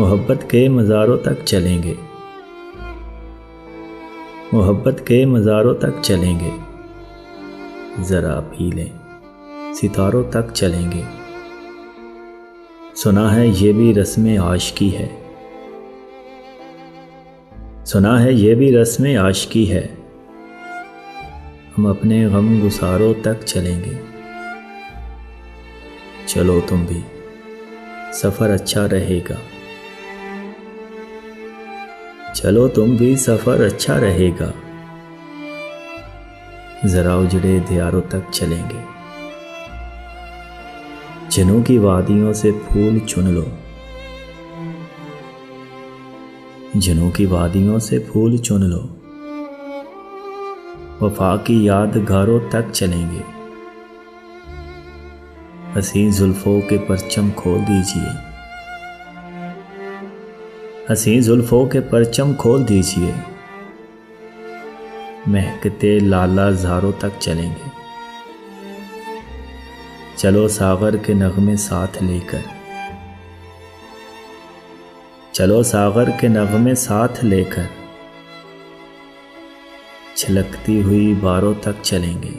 मोहब्बत के मज़ारों तक चलेंगे, मोहब्बत के मज़ारों तक चलेंगे, ज़रा पी लें सितारों तक चलेंगे। सुना है ये भी रस्म आशिकी है, सुना है ये भी रस्म आशिकी है, हम अपने गम गुसारों तक चलेंगे। चलो तुम भी, सफ़र अच्छा रहेगा, चलो तुम भी, सफ़र अच्छा रहेगा, ज़रा उजड़े दियारों तक चलेंगे। जिन्हों की वादियों से फूल चुन लो, जिन्हों की वादियों से फूल चुन लो, वफा की यादगारों तक चलेंगे। हसीन जुल्फ़ों के परचम खोल दीजिए, हसीन जुल्फ़ों के परचम खोल दीजिए, महकते लाला ज़ारों तक चलेंगे। चलो सागर के नगमे साथ लेकर, चलो सागर के नगमे साथ लेकर, छलकती हुई बारों तक चलेंगे।